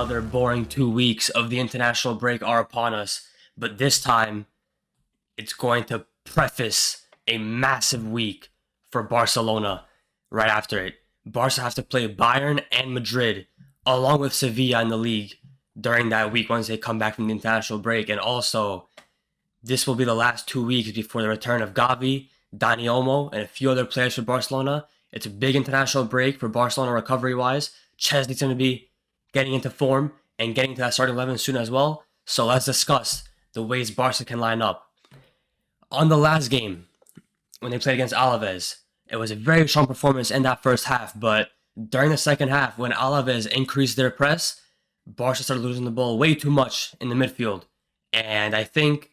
another boring 2 weeks of the international break are upon us, but this time it's going to preface a massive week for Barcelona right after it. Barca have to play Bayern and Madrid along with Sevilla in the league during that week once they come back from the international break. And also, this will be the last 2 weeks before the return of Gavi, Dani Olmo, and a few other players for Barcelona. It's a big international break for Barcelona recovery-wise. Chesney's going to be getting into form and getting to that starting 11 soon as well. So let's discuss the ways Barca can line up. On the last game, when they played against Alaves, it was a very strong performance in that first half, but during the second half, when Alaves increased their press, Barca started losing the ball way too much in the midfield. And I think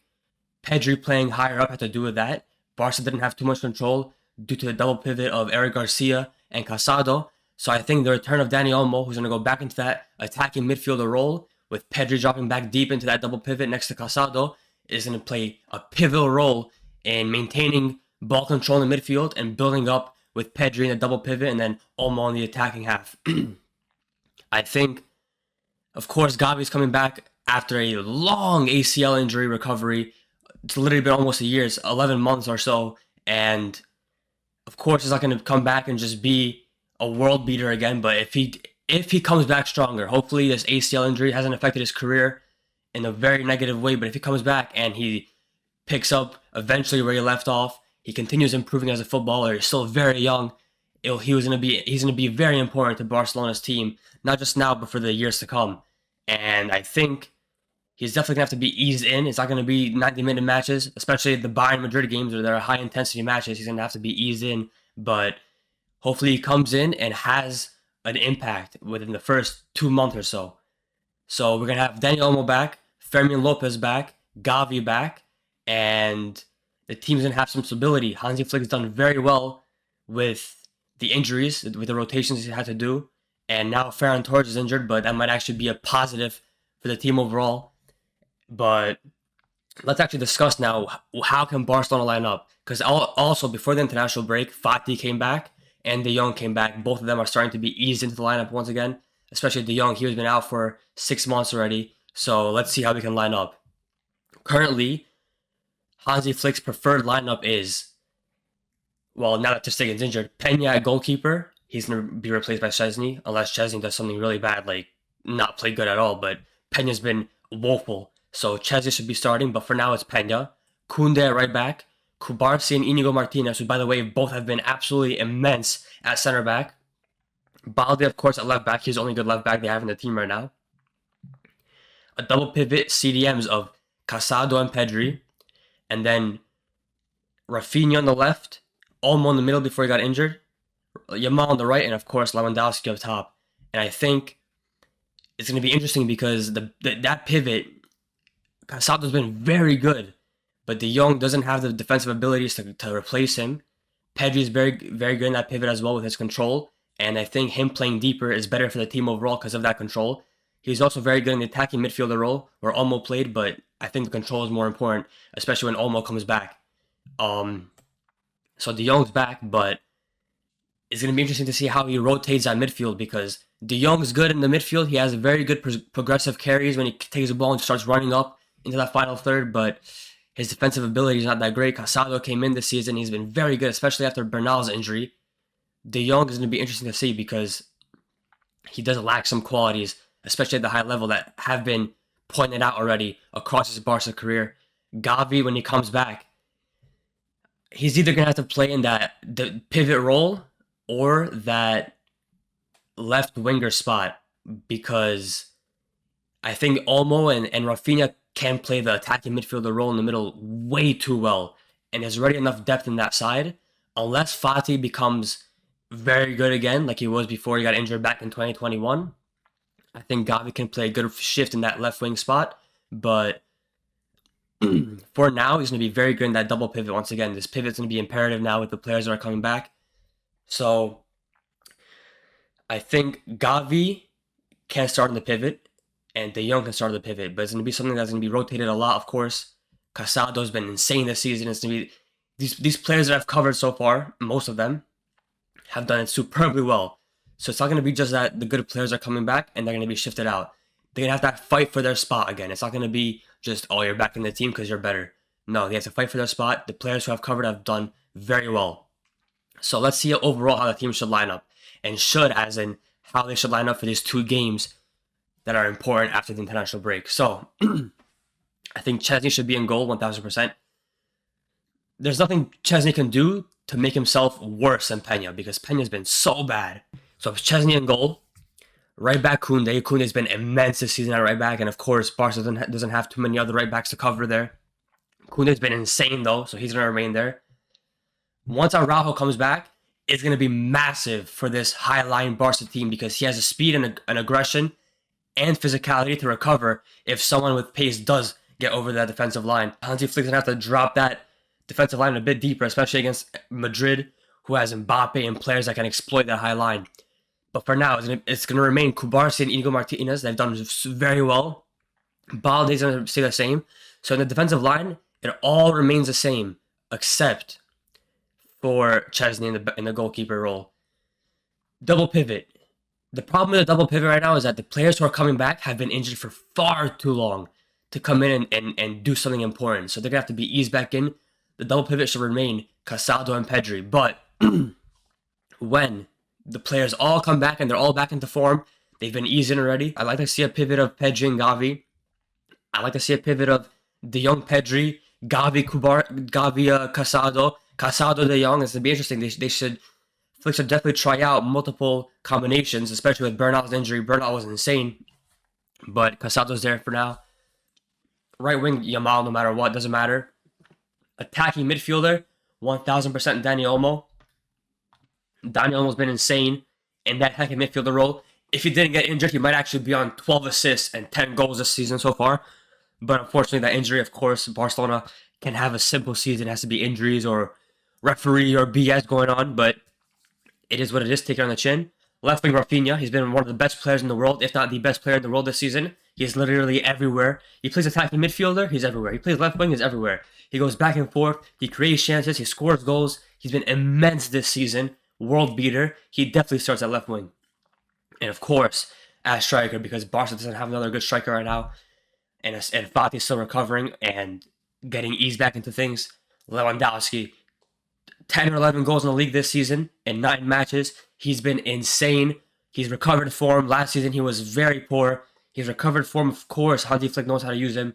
Pedri playing higher up had to do with that. Barca didn't have too much control due to the double pivot of Eric Garcia and Casado. So I think the return of Dani Olmo, who's going to go back into that attacking midfielder role, with Pedri dropping back deep into that double pivot next to Casado, is going to play a pivotal role in maintaining ball control in the midfield and building up with Pedri in the double pivot and then Olmo in the attacking half. I think, of course, Gavi's coming back after a long ACL injury recovery. It's literally been almost a year. It's 11 months or so. And, of course, he's not going to come back and just be a world beater again. But if he comes back stronger, hopefully this ACL injury hasn't affected his career in a very negative way. But if he comes back and he picks up eventually where he left off, he continues improving as a footballer. He's still very young. He's going to be very important to Barcelona's team, not just now, but for the years to come. And I think he's definitely going to have to be eased in. It's not going to be 90-minute matches, especially the Bayern Madrid games where there are high-intensity matches. He's going to have to be eased in. But hopefully he comes in and has an impact within the first 2 months or so. So we're going to have Dani Olmo back, Fermin Lopez back, Gavi back, and the team's going to have some stability. Hansi Flick has done very well with the injuries, with the rotations he had to do. And now Ferran Torres is injured, but that might actually be a positive for the team overall. But let's actually discuss now how can Barcelona line up. Because also, before the international break, Fati came back and De Jong came back. Both of them are starting to be eased into the lineup once again. Especially De Jong, he has been out for 6 months already. So let's see how we can line up. Currently, Hansi Flick's preferred lineup is, well, now that Ter Stegen's injured, Peña at goalkeeper. He's going to be replaced by Szczesny, unless Szczesny does something really bad, like not play good at all. But Peña's been woeful, so Szczesny should be starting. But for now, it's Peña. Koundé at right back. Kubarsi and Inigo Martinez, who, by the way, both have been absolutely immense at center back. Balde, of course, at left back. He's the only good left back they have in the team right now. A double pivot CDMs of Casado and Pedri. And then Rafinha on the left, Olmo in the middle before he got injured, Yamal on the right, and of course Lewandowski up top. And I think it's going to be interesting because that pivot, Casado's been very good, but De Jong doesn't have the defensive abilities to replace him. Pedri is very, very good in that pivot as well with his control, and I think him playing deeper is better for the team overall because of that control. He's also very good in the attacking midfielder role where Olmo played, but I think the control is more important, especially when Olmo comes back. So De Jong's back, but it's going to be interesting to see how he rotates that midfield because De Jong's good in the midfield. He has a very good progressive carries when he takes the ball and starts running up into that final third, but his defensive ability is not that great. Casado came in this season. He's been very good, especially after Bernal's injury. De Jong is going to be interesting to see because he does lack some qualities, especially at the high level, that have been pointed out already across his Barca career. Gavi, when he comes back, he's either going to have to play in the pivot role or that left winger spot because I think Olmo and Rafinha can play the attacking midfielder role in the middle way too well. And there's already enough depth in that side. Unless Fati becomes very good again, like he was before he got injured back in 2021, I think Gavi can play a good shift in that left wing spot. But for now, he's going to be very good in that double pivot. Once again, this pivot's going to be imperative now with the players that are coming back. So I think Gavi can start in the pivot and De Jong can start in the pivot. But it's going to be something that's going to be rotated a lot, of course. Casado's been insane this season. It's going to be these players that I've covered so far, most of them, have done it superbly well. So it's not going to be just that the good players are coming back and they're going to be shifted out. They're going to have to fight for their spot again. It's not going to be just, oh, you're back in the team because you're better. No, they have to fight for their spot. The players who have covered have done very well. So let's see overall how the team should line up. And should, as in how they should line up for these 2 games that are important after the international break. So, I think Chesney should be in goal 1,000%. There's nothing Chesney can do to make himself worse than Pena, because Pena's been so bad. So if Chesney in goal, right back Koundé. Koundé's been immense this season at right back, and of course Barca doesn't have too many other right backs to cover there. Koundé's been insane though, so he's going to remain there. Once Araujo comes back, it's going to be massive for this high-line Barca team because he has the speed and aggression and physicality to recover if someone with pace does get over that defensive line. Hansi Flick's going to have to drop that defensive line a bit deeper, especially against Madrid, who has Mbappe and players that can exploit that high line. But for now, it's going to remain Kubarsi and Inigo Martinez. They've done very well. Balde's going to stay the same. So in the defensive line, it all remains the same, except for Chesney in the goalkeeper role. Double pivot. The problem with the double pivot right now is that the players who are coming back have been injured for far too long to come in and do something important. So they're going to have to be eased back in. The double pivot should remain Casado and Pedri. But when the players all come back and they're all back into form, they've been eased in already. I'd like to see a pivot of Pedri and Gavi. I'd like to see a pivot of De Jong, Pedri, Gavi, Casado. Casado, De Jong. It's going to be interesting. Flick should definitely try out multiple combinations, especially with Bernal's injury. Bernal was insane, but Casado's there for now. Right wing, Yamal, no matter what, doesn't matter. Attacking midfielder, 1,000% Dani Olmo. Dani Olmo's been insane in that attacking midfielder role. If he didn't get injured, he might actually be on 12 assists and 10 goals this season so far. But unfortunately, that injury, of course, Barcelona can have a simple season. It has to be injuries or referee or BS going on, but it is what it is. Take it on the chin. Left wing Rafinha. He's been one of the best players in the world, if not the best player in the world this season. He's literally everywhere. He plays attacking midfielder. He's everywhere. He plays left wing. He's everywhere. He goes back and forth. He creates chances. He scores goals. He's been immense this season. World beater. He definitely starts at left wing. And of course, as striker, because Barca doesn't have another good striker right now, and Fati's still recovering and getting eased back into things. Lewandowski, 10 or 11 goals in the league this season in 9 matches. He's been insane. He's recovered form. Last season, he was very poor. He's recovered form, of course. Hansi Flick knows how to use him.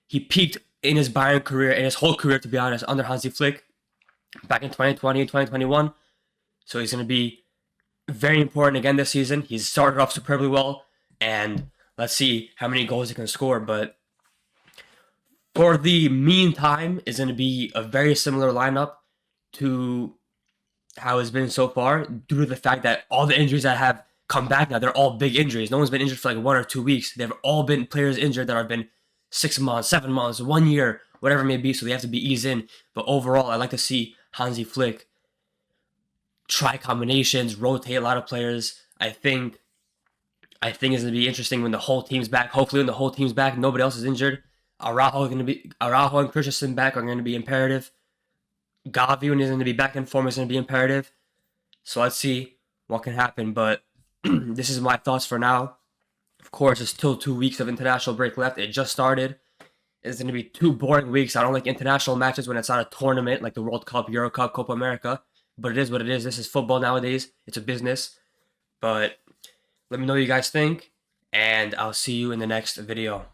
He peaked in his Bayern career, in his whole career, to be honest, under Hansi Flick back in 2020 and 2021. So he's going to be very important again this season. He's started off superbly well, and let's see how many goals he can score. But for the meantime, it's going to be a very similar lineup to how it's been so far, due to the fact that all the injuries that have come back now, they're all big injuries. No one's been injured for like 1 or 2 weeks. They've all been players injured that have been 6 months, 7 months, 1 year, whatever it may be. So they have to be eased in. But overall, I like to see Hansi Flick try combinations, rotate a lot of players. I think it's going to be interesting when the whole team's back. Hopefully, when the whole team's back, nobody else is injured. Araujo and Christensen back are going to be imperative. Gavi, when he's going to be back in form, is going to be imperative. So let's see what can happen. But this is my thoughts for now. Of course, there's still 2 weeks of international break left. It just started. It's going to be 2 boring weeks. I don't like international matches when it's not a tournament like the World Cup, Euro Cup, Copa America. But it is what it is. This is football nowadays. It's a business. But let me know what you guys think. And I'll see you in the next video.